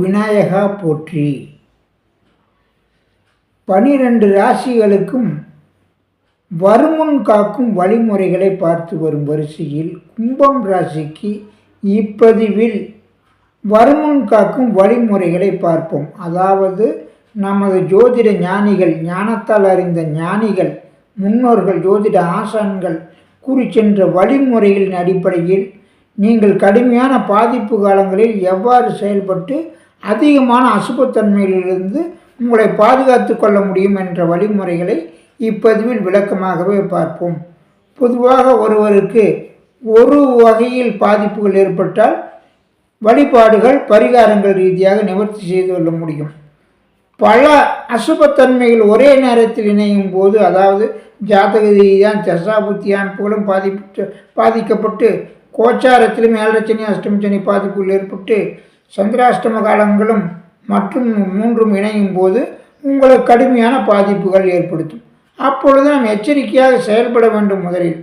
விநாயகா போற்றி. 12 ராசிகளுக்கும் வருமுன் காக்கும் வழிமுறைகளை பார்த்து வரும் வரிசையில் கும்பம் ராசிக்கு இப்பதிவில் வருமுன் காக்கும் வழிமுறைகளை பார்ப்போம். அதாவது நமது ஜோதிட ஞானிகள், ஞானத்தால் அறிந்த ஞானிகள், முன்னோர்கள், ஜோதிட ஆசான்கள் கூறி சென்ற வழிமுறைகளின் அடிப்படையில் நீங்கள் கடுமையான பாதிப்பு காலங்களில் எவ்வாறு செயல்பட்டு அதிகமான அசுபத்தன்மையிலிருந்து உங்களை பாதுகாத்து கொள்ள முடியும் என்ற வழிமுறைகளை இப்பதிவில் விளக்கமாகவே பார்ப்போம். பொதுவாக ஒருவருக்கு ஒரு வகையில் பாதிப்புகள் ஏற்பட்டால் வழிபாடுகள், பரிகாரங்கள் ரீதியாக நிவர்த்தி செய்து கொள்ள முடியும். பல அசுபத்தன்மைகள் ஒரே நேரத்தில் இணையும் போது, அதாவது ஜாதக ரீதியான தசாபுத்தி அமைப்புகளும் பாதிக்கப்பட்டு கோச்சாரத்திலும் 7 சனி, அஷ்டம சனி பாதிப்புகள் ஏற்பட்டு சந்திராஷ்டம காலங்களும் மற்றும் 3ம் இணையும் போது உங்களுக்கு கடுமையான பாதிப்புகள் ஏற்படுத்தும். அப்பொழுது நாம் எச்சரிக்கையாக செயல்பட வேண்டும். முதலில்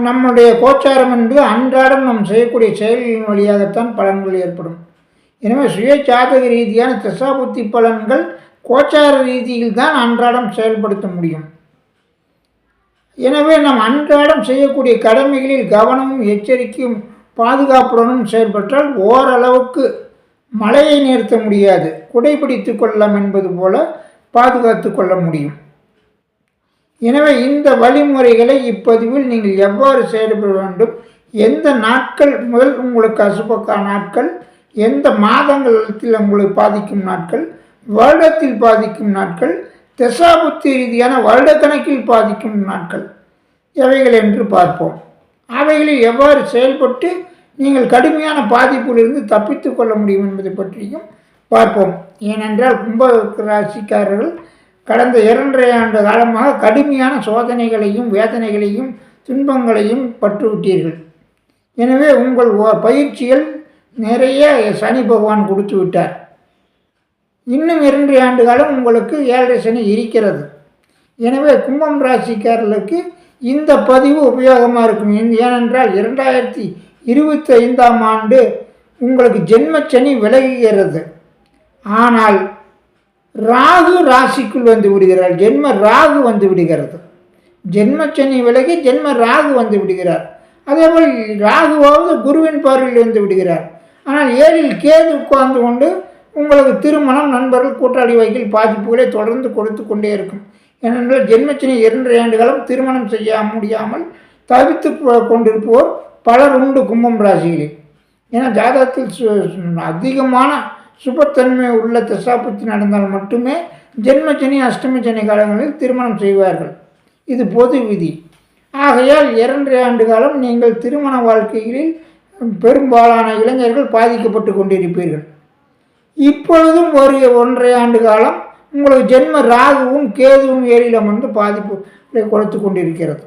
நம்முடைய கோச்சாரம் என்பது அன்றாடம் நாம் செய்யக்கூடிய செயல்களின் வழியாகத்தான் பலன்கள் ஏற்படும். எனவே சுய ஜாதக ரீதியான தசாபுத்தி பலன்கள் கோச்சார ரீதியில் தான் அன்றாடம் செயல்படுத்த முடியும். எனவே நாம் அன்றாடம் செய்யக்கூடிய கடமைகளில் கவனமும் எச்சரிக்கையும் பாதுகாப்புடனும் செயல்பட்டால் ஓரளவுக்கு மழையை நிறுத்த முடியாது, குடைபிடித்து கொள்ளலாம் என்பது போல பாதுகாத்து கொள்ள முடியும். எனவே இந்த வழிமுறைகளை இப்பதிவில் நீங்கள் எவ்வாறு செயல்பட வேண்டும், எந்த நாட்கள் முதல் உங்களுக்கு அசுப நாட்கள், எந்த மாதங்களத்தில் உங்களுக்கு பாதிக்கும் நாட்கள், வருடத்தில் பாதிக்கும் நாட்கள், தசாபுத்தி ரீதியான வருடக்கணக்கில் பாதிக்கும் நாட்கள் எவைகள் என்று பார்ப்போம். அவைகளில் எவ்வாறு செயல்பட்டு நீங்கள் கடுமையான பாதிப்பிலிருந்து தப்பித்து கொள்ள முடியும் என்பதை பற்றியும் பார்ப்போம். ஏனென்றால் கும்ப ராசிக்காரர்கள் கடந்த 2.5 ஆண்டு காலமாக கடுமையான சோதனைகளையும் வேதனைகளையும் துன்பங்களையும் பற்றுவிட்டீர்கள். எனவே உங்கள் பயிற்சிகள் நிறைய சனி பகவான் கொடுத்து விட்டார். இன்னும் 2 ஆண்டு காலம் உங்களுக்கு 7 சனி இருக்கிறது. எனவே கும்பம் ராசிக்காரர்களுக்கு இந்த பதிவு உபயோகமாக இருக்கும். ஏனென்றால் 2025ஆம் ஆண்டு உங்களுக்கு ஜென்மச்சனி விலகுகிறது. ஆனால் ராகு ராசிக்குள் வந்து விடுகிறார். ஜென்ம ராகு வந்து விடுகிறது. ஜென்மச்சனி விலகி ஜென்ம ராகு வந்து விடுகிறார். அதேபோல் ராகுவாவது குருவின் பார்வையில் வந்து விடுகிறார். ஆனால் 7இல் கேது உட்கார்ந்து கொண்டு உங்களுக்கு திருமணம், நண்பர்கள், கூட்டாளி வகையில் பாதிப்புகளை தொடர்ந்து கொடுத்து கொண்டே இருக்கும். ஏனென்றால் ஜென்மச்சனி 2.5 ஆண்டு காலம் திருமணம் செய்ய முடியாமல் தவித்து கொண்டிருப்போர் பலர் உண்டு கும்பம் ராசிகளில். ஏன்னா ஜாதகத்தில் அதிகமான சுபத்தன்மை உள்ள தசாபுத்தி நடந்தால் மட்டுமே ஜென்மச்சனி, அஷ்டம சனி காலங்களில் திருமணம் செய்வார்கள். இது பொது விதி. ஆகையால் 2.5 ஆண்டு காலம் நீங்கள் திருமண வாழ்க்கைகளில் பெரும்பாலான இளைஞர்கள் பாதிக்கப்பட்டு கொண்டிருப்பீர்கள். இப்பொழுதும் ஒரு 1.5 ஆண்டு காலம் உங்களுக்கு ஜென்ம ராகுவும் கேதுவும் 7இல் அமர்ந்து பாதிப்பு கொடுத்து கொண்டிருக்கிறது.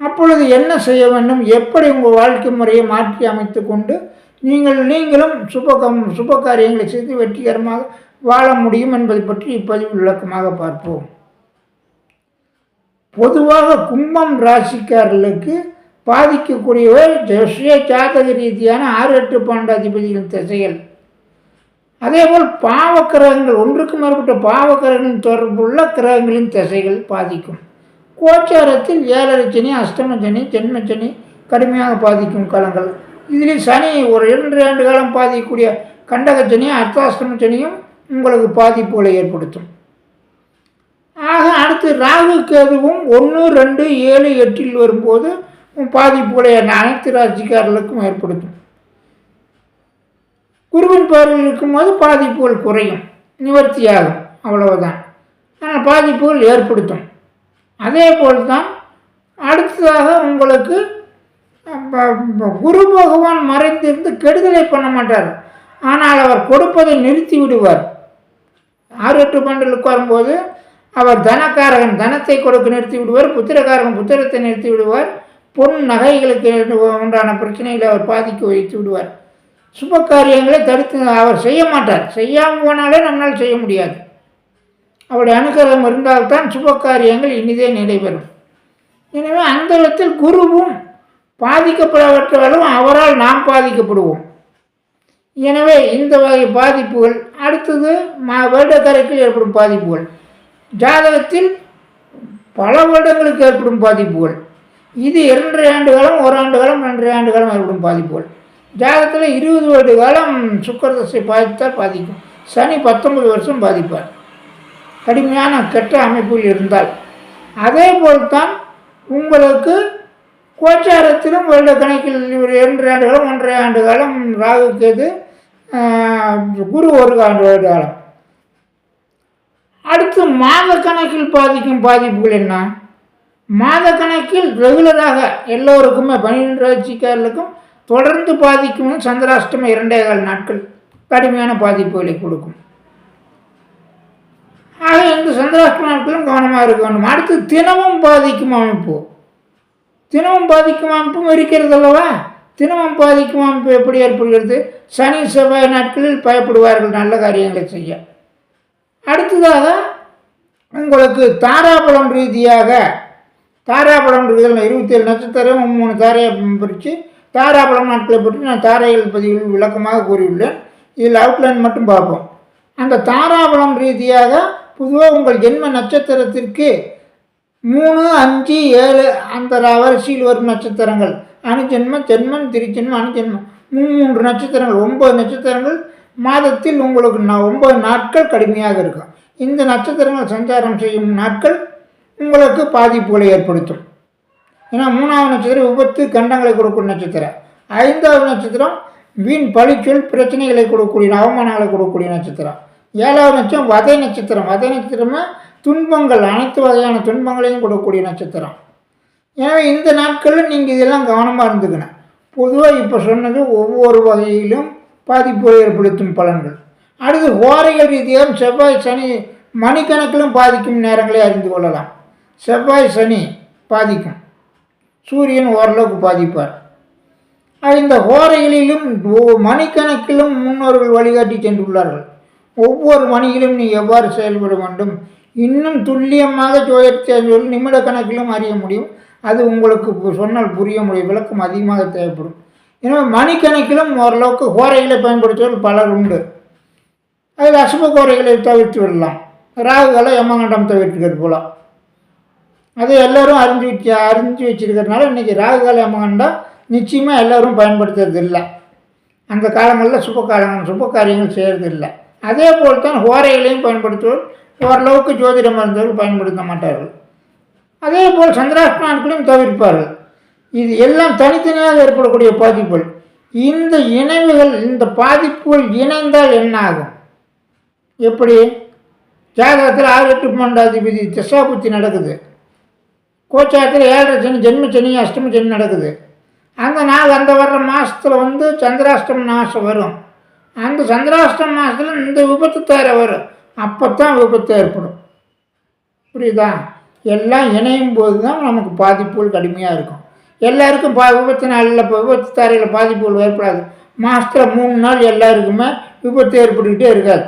அப்பொழுது என்ன செய்ய வேண்டும், எப்படி உங்கள் வாழ்க்கை முறையை மாற்றி அமைத்து கொண்டு நீங்களும் சுப காரியங்களை செய்து வெற்றிகரமாக வாழ முடியும் என்பதை பற்றி இப்பதிவில் விளக்கமாக பார்ப்போம். பொதுவாக கும்பம் ராசிக்காரர்களுக்கு பாதிக்கக்கூடியவை சுய ஜாதக ரீதியான 6, 8, 12 அதிபதிகளின் திசைகள். அதேபோல் பாவக்கிரகங்கள், ஒன்றுக்கு மேற்பட்ட பாவக்கிரகங்களின் தொடர்புள்ள கிரகங்களின் திசைகள் பாதிக்கும். கோச்சாரத்தில் 7.5 சனி, அஷ்டம சனி, ஜென்மச்சனி கடுமையாக பாதிக்கும் காலங்கள். இதில் சனி ஒரு 2.5 ஆண்டு காலம் பாதிக்கக்கூடிய கண்டக சனியும் அர்த்தாஷ்டம சனியும் உங்களுக்கு பாதிப்புகளை ஏற்படுத்தும். ஆக அடுத்து ராகு கேதுவும் 1, 2, 7, 8இல் வரும்போது பாதிப்புகளை அனைத்து ராசிக்காரர்களுக்கும் ஏற்படுத்தும். குருவின் பார்வையில் இருக்கும்போது பாதிப்புகள் குறையும், நிவர்த்தியாகும், அவ்வளவுதான். ஆனால் பாதிப்புகள் ஏற்படுத்தும். அதே போல்தான் அடுத்ததாக உங்களுக்கு குரு பகவான் மறைந்திருந்து கெடுதலை பண்ண மாட்டார். ஆனால் அவர் கொடுப்பதை நிறுத்தி விடுவார். 6, 8, 12 வரும்போது அவர் தனக்காரகன் தனத்தை கொடுக்க நிறுத்தி விடுவார். புத்திரக்காரகன் புத்திரத்தை நிறுத்தி விடுவார். பொன் நகைகளுக்கு உண்டான பிரச்சனைகளை அவர் பாதிக்க வைத்து விடுவார். சுப காரியங்களை தடுத்து அவர் செய்ய மாட்டார். செய்யாமல் போனாலே நம்மளால் செய்ய முடியாது. அவருடைய அனுகிரகம் இருந்தால்தான் சுப காரியங்கள் இனிதே நடைபெறும். எனவே அந்த இடத்தில் குருவும் பாதிக்கப்படாவிட்டாலும் அவரால் நாம் பாதிக்கப்படுவோம். எனவே இந்த வகை பாதிப்புகள். அடுத்தது வருடக்கணக்கில் ஏற்படும் பாதிப்புகள். ஜாதகத்தில் பல வருடங்களுக்கு ஏற்படும் பாதிப்புகள். இது 2.5 ஆண்டு காலம், 1 ஆண்டு காலம், 2.5 ஆண்டு காலம் ஏற்படும் பாதிப்புகள். ஜாதகத்தில் 20 வருட காலம் சுக்கிரதசை பாதித்தால் பாதிக்கும். சனி 19 வருஷம் பாதிப்பார் கடுமையான கெட்ட அமைப்பில் இருந்தால். அதே போல்தான் உங்களுக்கு கோச்சாரத்திலும் வருட கணக்கில் 2 ஆண்டு காலம், 1.5 ஆண்டு காலம் ராகு கேது, குரு 1 வருட காலம். அடுத்து மாத கணக்கில் பாதிக்கும் பாதிப்புகள் என்ன? மாத கணக்கில் ரெகுலராக எல்லோருக்குமே 12 ராசிக்காரர்களுக்கும் தொடர்ந்து பாதிக்கும். சந்திராஷ்டமம் 2.25 நாட்கள் கடுமையான பாதிப்புகளை கொடுக்கும். ஆக இந்த சந்திராஷ்டம நாட்களும் கவனமாக இருக்க வேண்டும். அடுத்து தினமும் பாதிக்கும் அமைப்பு. தினமும் பாதிக்கும் அமைப்பும் இருக்கிறது அல்லவா? தினமும் பாதிக்கும் அமைப்பு எப்படி ஏற்படுகிறது? சனி செவ்வாய் நாட்களில் பயப்படுவார்கள் நல்ல காரியங்களை செய்ய. அடுத்ததாக உங்களுக்கு தாராபலம் ரீதியாக 27 நட்சத்திரம் 3 தாரையை பிரித்து தாராபலம் நாட்களை பற்றி நான் தாரைகள் பதிவில் விளக்கமாக கூறியுள்ளேன். இதில் அவுட்லைன் மட்டும் பார்ப்போம். அந்த தாராபலம் ரீதியாக பொதுவாக உங்கள் ஜென்ம நட்சத்திரத்திற்கு 3, 5, 7 அந்த வரிசையில் வரும் நட்சத்திரங்கள் அணுஜென்மம், ஜென்மம், திருஜென்மம், அணுஜென்மம் 3 நட்சத்திரங்கள் 9 நட்சத்திரங்கள் மாதத்தில் உங்களுக்கு 9 நாட்கள் கடுமையாக இருக்கும். இந்த நட்சத்திரங்கள் சஞ்சாரம் செய்யும் நாட்கள் உங்களுக்கு பாதிப்புகளை ஏற்படுத்தும். ஏன்னா 3ஆவது நட்சத்திரம் விபத்து கண்டங்களை கொடுக்கும் நட்சத்திரம். 5ஆவது நட்சத்திரம் வீண் பழிச்சொல் பிரச்சனைகளை கொடுக்கக்கூடிய அவமானங்களை கொடுக்கக்கூடிய நட்சத்திரம். 7ஆவது நட்சத்திரம் வதை நட்சத்திரம். வதை நட்சத்திரமாக துன்பங்கள் அனைத்து வகையான துன்பங்களையும் கொடுக்கக்கூடிய நட்சத்திரம். எனவே இந்த நாட்களில் நீங்கள் இதெல்லாம் கவனமாக இருந்துக்கணும். பொதுவாக இப்போ சொன்னது ஒவ்வொரு வகையிலும் பாதிப்புகளை ஏற்படுத்தும் பலன்கள். அடுத்து ஓரைகள் ரீதியாக செவ்வாய் சனி மணிக்கணக்கிலும் பாதிக்கும் நேரங்களை அறிந்து கொள்ளலாம். செவ்வாய் சனி பாதிக்கும், சூரியன் ஓரளவுக்கு பாதிப்பார். இந்த ஓரைகளிலும் மணிக்கணக்கிலும் முன்னோர்கள் வழிகாட்டி சென்றுள்ளார்கள். ஒவ்வொரு மணியிலும் நீ எவ்வாறு செயல்பட வேண்டும், இன்னும் துல்லியமாக ஜோதிடத்தை நிமிட கணக்கிலும் அறிய முடியும். அது உங்களுக்கு சொன்னால் புரிய முடியும், விளக்கம் அதிகமாக தேவைப்படும். எனவே மணிக்கணக்கிலும் ஓரளவுக்கு கோரைகளை பயன்படுத்துவதில் பலர் உண்டு. அதில் அசுப கோரைகளை தவிர்த்து விடலாம். ராகுகளை யமகண்டம் தவிர்த்துக்கிறது போல. அது எல்லோரும் அறிஞ்சு வச்சிருக்கிறதுனால இன்றைக்கி ராகுகால யமகண்டம் நிச்சயமாக எல்லோரும் பயன்படுத்துறது இல்லை. அந்த காலங்களில் சுப காரியங்கள் செய்கிறது இல்லை. அதே போல் தான் ஹோரைகளையும் பயன்படுத்துவோர் ஓரளவுக்கு ஜோதிட மருந்துகள் பயன்படுத்த மாட்டார்கள். அதே போல் சந்திராஷ்டம நாட்களையும் தவிர்ப்பார்கள். இது எல்லாம் தனித்தனியாக ஏற்படக்கூடிய பாதிப்புகள். இந்த இணைவுகள் இந்த பாதிப்புகள் இணைந்தால் என்ன ஆகும்? எப்படி? ஜாதகத்தில் 6, 8, 12 தசாபுத்தி நடக்குது. கோச்சாரத்தில் 7.5 சனி, ஜென்ம சனி, அஷ்டம சனி நடக்குது. அந்த வர்ற மாதத்தில் சந்திராஷ்டம மாதம் வரும். அந்த சந்திராஷ்டம மாதத்தில் இந்த விபத்து தர வரும். அப்போ தான் விபத்து ஏற்படும். புரியுதா? எல்லாம் இணையும் போது தான் நமக்கு பாதிப்புகள் கடுமையாக இருக்கும். எல்லாருக்கும் விபத்து நாளில் விபத்து தாரையில் பாதிப்புகள் ஏற்படாது. மாதத்தில் 3 நாள் எல்லாருக்குமே விபத்து ஏற்பட்டுக்கிட்டே இருக்காது.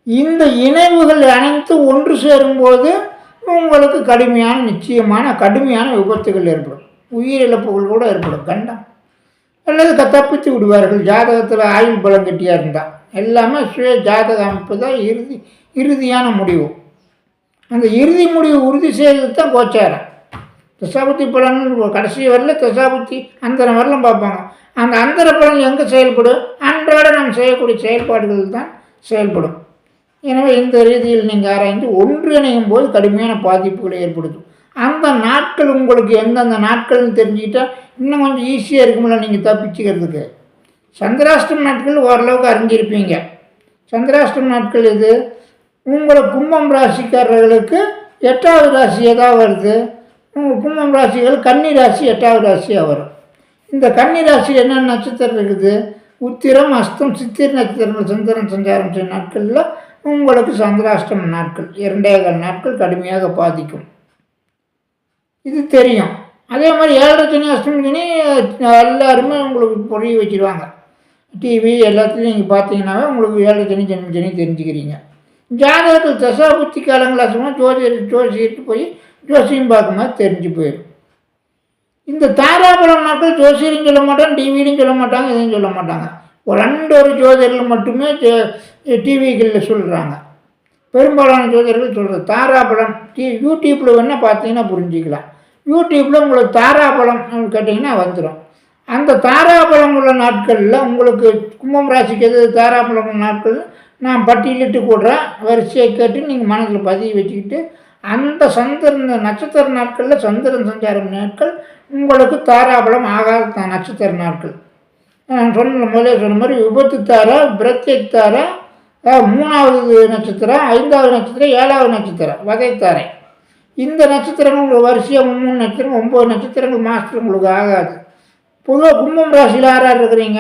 இந்த இணைவுகள் அனைத்து ஒன்று சேரும்போது உங்களுக்கு கடுமையான விபத்துகள் ஏற்படும். உயிரிழப்புகள் கூட ஏற்படும். கண்டம் அல்லது தப்பித்து விடுவார்கள். ஜாதகத்தில் ஆயுள் பலம் கட்டியாக இருந்தால் எல்லாமே சுய ஜாதக அமைப்பு தான் இறுதியான முடிவு. அந்த இறுதி முடிவு உறுதி செய்கிறது தான் கோச்சாரம். தசாபுத்தி பலன் கடைசி வரல தசாபுத்தி அந்தர வரலாம் பார்ப்பாங்க. அந்த அந்தர பலன் எங்கே செயல்படும்? அன்றாட நாம் செய்யக்கூடிய செயல்பாடுகள் தான் செயல்படும். எனவே இந்த ரீதியில் நீங்கள் ஆராய்ந்து ஒன்றிணையும் போது கடுமையான பாதிப்புகளை ஏற்படுத்தும். அந்த நாட்கள் உங்களுக்கு எந்தெந்த நாட்கள்னு தெரிஞ்சுக்கிட்டால் இன்னும் கொஞ்சம் ஈஸியாக இருக்குமில்ல நீங்கள் தப்பிச்சுக்கிறதுக்கு. சந்திராஷ்டம நாட்கள் ஓரளவுக்கு அறிஞ்சிருப்பீங்க. சந்திராஷ்டம நாட்கள் இது உங்களுக்கு கும்பம் ராசிக்காரர்களுக்கு 8வது ராசி ஏதாவது வருது. உங்கள் கும்பம் ராசிகள் கன்னி ராசி 8வது ராசியாக வரும். இந்த கன்னி ராசியில் என்னென்ன நட்சத்திரம் இருக்குது? உத்திரம், அஸ்தம், சித்திரை நட்சத்திரங்கள் சந்திரன் சஞ்சாரம் செய்யும் நாட்களில் உங்களுக்கு சந்திராஷ்டம நாட்கள் 2.25 நாட்கள் கடுமையாக பாதிக்கும். இது தெரியும். அதே மாதிரி 7.5 சனி, அஷ்டமி சனி எல்லாருமே உங்களுக்கு புரிய வச்சுருவாங்க. டிவி எல்லாத்துலேயும் நீங்கள் பார்த்தீங்கன்னாவே உங்களுக்கு 7.5 சனி, ஜென்ம சனி தெரிஞ்சுக்கிறீங்க. ஜாதகத்தில் தசாபுத்தி காலங்களாக சொன்னால் ஜோசிட்டு போய் ஜோசியம் பார்க்கும்போது தெரிஞ்சு போயிடும். இந்த தாராபலம் நாட்கள் ஜோசியரையும் சொல்ல மாட்டாங்க, டிவிலையும் சொல்ல மாட்டாங்க, எதையும் சொல்ல மாட்டாங்க. ஒரு 2 ஜோதிடர்கள் மட்டுமே டிவிகளில் சொல்கிறாங்க. பெரும்பாலான ஜோதிடர்கள் சொல்கிறது தாராபலம் யூடியூப்பில் வேணால் பார்த்தீங்கன்னா புரிஞ்சிக்கலாம். யூடியூப்பில் உங்களுக்கு தாராபலம் கேட்டிங்கன்னா வந்துடும். அந்த தாராபலம் உள்ள நாட்களில் உங்களுக்கு கும்பம் ராசிக்கு எது தாராபலம் உள்ள நாட்கள் நான் பட்டியலிட்டு கூடுறேன், வரிசையை கேட்டு நீங்கள் மனதில் பதிவு வச்சுக்கிட்டு அந்த சந்திரன் நட்சத்திர நாட்களில் சந்திரன் சஞ்சாரம் நாட்கள் உங்களுக்கு தாராபலம் ஆகாத நட்சத்திர நாட்கள். நான் முதலே சொன்ன மாதிரி விபத்து தார, பிரத்யக் தார, 3வது நட்சத்திரம், 5வது நட்சத்திரம், 7வது நட்சத்திரம் வதைத்தாரை. இந்த நட்சத்திரங்கள் உங்களுக்கு வரிசையாக 3 நட்சத்திரம் 9 நட்சத்திரங்கள் மாதத்தில் உங்களுக்கு ஆகாது. பொதுவாக கும்பம் ராசியில் யாராக இருக்கிறீங்க?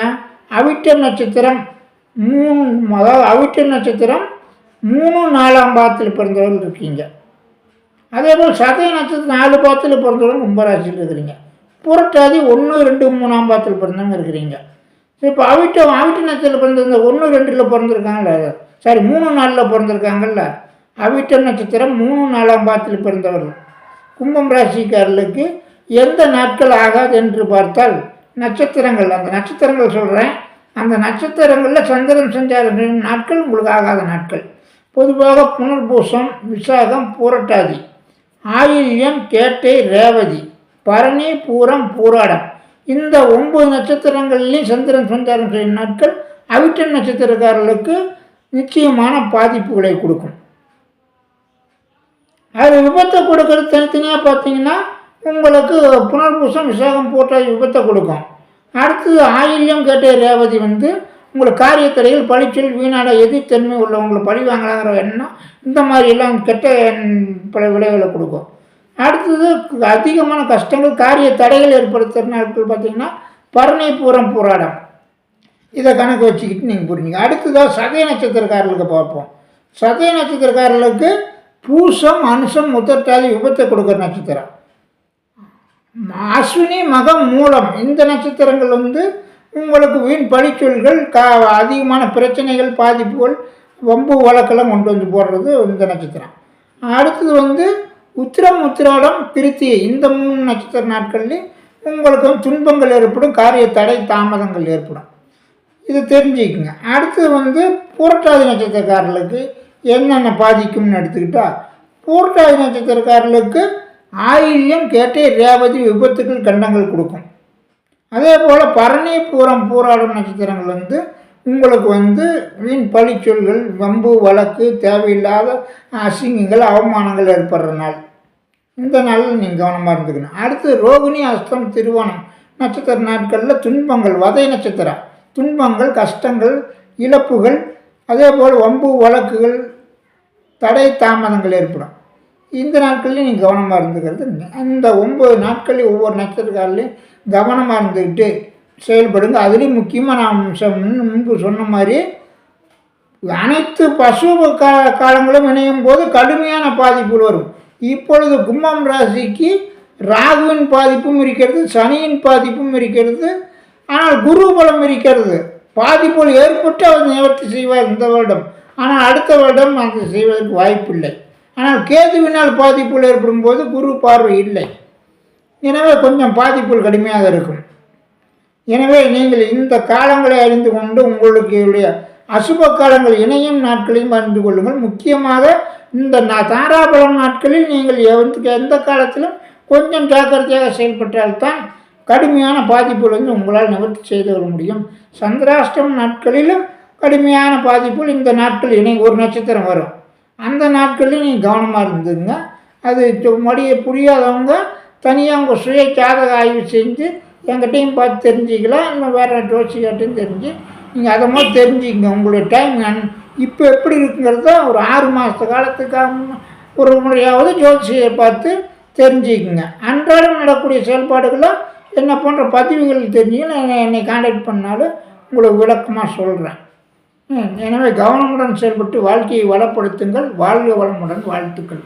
அவிட்டம் நட்சத்திரம் 3, அதாவது அவிட்டம் நட்சத்திரம் 3, 4ஆம் பாதத்தில் பிறந்தவர்கள் இருக்கீங்க. அதே போல் சதய நட்சத்திரம் 4 பாதத்தில் பிறந்தவர்கள் கும்பராசியில் இருக்கிறீங்க. புரட்டாதி 1, 2, 3ஆம் பாதத்தில் பிறந்தவங்க இருக்கிறீங்க. இப்போ அவிட்ட நட்சத்திரத்தில் பிறந்த 1, 2ல் பிறந்திருக்காங்கல்ல, 3, 4ல் பிறந்திருக்காங்கல்ல, அவிட்டம் நட்சத்திரம் 3, 4ஆம் பாதத்தில் பிறந்தவர்கள் கும்பம் ராசிக்காரர்களுக்கு எந்த நாட்கள் ஆகாது என்று பார்த்தால் நட்சத்திரங்கள், அந்த நட்சத்திரங்கள் சொல்கிறேன், அந்த நட்சத்திரங்களில் சந்திரன் சஞ்சாரம் நாட்கள் உங்களுக்கு ஆகாத நாட்கள். பொதுவாக புனர்பூசம், விசாகம், பூரட்டாதி, ஆயில்யம், கேட்டை, ரேவதி, பரணி, பூரம், பூராடம், இந்த 9 நட்சத்திரங்கள்லேயும் சந்திரன் சஞ்சாரம் செய்யும் நாட்கள் அவிட்டம் நட்சத்திரக்காரர்களுக்கு நிச்சயமான பாதிப்புகளை கொடுக்கும். அது விபத்தை கொடுக்கறது தனித்தனியாக பார்த்தீங்கன்னா உங்களுக்கு புனர்பூசம், விசாகம், பூரட்டாதி விபத்தை கொடுக்கும். அடுத்தது ஆயில்யம், கேட்டை, ரேவதி உங்களுக்கு காரியத்தடைகள், பழிச்சொல், வீணாட, எதிர்த்தன்மை உள்ளவங்களை பழி வாங்கலாங்கிற எண்ணம், இந்த மாதிரியெல்லாம் கெட்ட பல விளைவுகளை கொடுக்கும். அடுத்தது அதிகமான கஷ்டங்கள், காரிய தடைகள் ஏற்படுத்துகிற நாட்கள் பார்த்திங்கன்னா பரணி, பூரம், பூராடம், இதை கணக்கு வச்சுக்கிட்டு நீங்கள் புரிஞ்சுங்க. அடுத்ததாக சதய நட்சத்திரக்காரர்களுக்கு பார்ப்போம். சதய நட்சத்திரக்காரர்களுக்கு பூசம், அனுசம், உத்திரட்டாதி விபத்தை கொடுக்குற நட்சத்திரம். அஸ்வினி, மகம், மூலம், இந்த நட்சத்திரங்கள் உங்களுக்கு வீண் பழிச்சொல்கள், அதிகமான பிரச்சனைகள், பாதிப்புகள், வம்பு வழக்கெல்லாம் கொண்டு வந்து போடுறது இந்த நட்சத்திரம். அடுத்தது உத்திரம், உத்திராடம், கிருத்திகை, இந்த 3 நட்சத்திர நாட்கள்லேயும் உங்களுக்கு துன்பங்கள் ஏற்படும், காரிய தடை தாமதங்கள் ஏற்படும். இது தெரிஞ்சுக்குங்க. அடுத்தது பூரட்டாதி நட்சத்திரக்காரர்களுக்கு என்னென்ன பாதிக்கும்னு எடுத்துக்கிட்டால், பூரட்டாதி நட்சத்திரக்காரர்களுக்கு ஆயில்யம், கேட்டை, ரேவதி விபத்துக்கள், கண்டங்கள் கொடுக்கும். அதே போல் பரணி, பூரம், பூராடம் நட்சத்திரங்கள் உங்களுக்கு வீண் பழிச்சொல்கள், வம்பு வழக்கு, தேவையில்லாத அசிங்கங்கள், அவமானங்கள் ஏற்படுற நாள். இந்த நாளில் நீங்கள் கவனமாக இருந்துக்கணும். அடுத்து ரோகிணி, அஸ்தம், திருவோணம் நட்சத்திர நாட்களில் துன்பங்கள், வதை நட்சத்திரம், துன்பங்கள், கஷ்டங்கள், இழப்புகள், அதே போல் வம்பு வழக்குகள், தடை தாமதங்கள் ஏற்படும். இந்த நாட்கள்லையும் நீங்கள் கவனமாக இருந்துக்கிறது. அந்த 9 நாட்களையும் ஒவ்வொரு நட்சத்திரக்காரர்களையும் கவனமாக இருந்துக்கிட்டு செயல்படுங்க. அதுலேயும் முக்கியமாக நான் முன்பு சொன்ன மாதிரி அனைத்து பசுப காலங்களும் இணையும் போது கடுமையான பாதிப்புகள் வரும். இப்பொழுது கும்பம் ராசிக்கு ராகுவின் பாதிப்பும் இருக்கிறது, சனியின் பாதிப்பும் இருக்கிறது, ஆனால் குரு பலம் இருக்கிறது. பாதிப்புகள் ஏற்பட்டு அவர் நிவர்த்தி செய்வார் இந்த வருடம், ஆனால் அடுத்த வருடம் அது செய்வதற்கு வாய்ப்பில்லை. ஆனால் கேதுவினால் பாதிப்புகள் ஏற்படும் போது குரு பார்வை இல்லை, எனவே கொஞ்சம் பாதிப்புகள் கடுமையாக இருக்கும். எனவே நீங்கள் இந்த காலங்களை அறிந்து கொண்டு உங்களுடைய அசுப காலங்கள் இணையும் நாட்களையும் அறிந்து கொள்ளுங்கள். முக்கியமாக இந்த தாராபலம் நாட்களில் நீங்கள் எந்த காலத்திலும் கொஞ்சம் ஜாக்கிரதையாக செயல்பட்டால்தான் கடுமையான பாதிப்புகள் உங்களால் நிவர்த்தி செய்து கொள்ள முடியும். சந்திராஷ்டம நாட்களிலும் கடுமையான பாதிப்புகள் இந்த நாட்கள் ஒரு நட்சத்திரம் வரும். அந்த நாட்களில் நீங்கள் கவனமாக இருந்துங்க. அது புரியாதவங்க தனியாக உங்கள் சுய ஜாதக ஆய்வு செஞ்சு எங்கிட்டையும் பார்த்து தெரிஞ்சிக்கலாம், இல்லை வேறு ஜோசியர்கிட்டையும் தெரிஞ்சு நீங்கள் அதை மாதிரி தெரிஞ்சுக்கங்க. உங்களுடைய டைம் இப்போ எப்படி இருக்குங்கிறத ஒரு 6 மாத காலத்துக்காக ஒரு முறையாவது ஜோசியை பார்த்து தெரிஞ்சுக்குங்க. அன்றாடம் நடக்கூடிய செயல்பாடுகளை என்ன போன்ற பதிவுகள் தெரிஞ்சுங்க. என்னை கான்டாக்ட் பண்ணாலும் உங்களுக்கு விளக்கமாக சொல்கிறேன். எனவே கவனமுடன் செயல்பட்டு வாழ்க்கையை வளப்படுத்துங்கள். வாழ்க வளமுடன். வாழ்த்துக்கள்.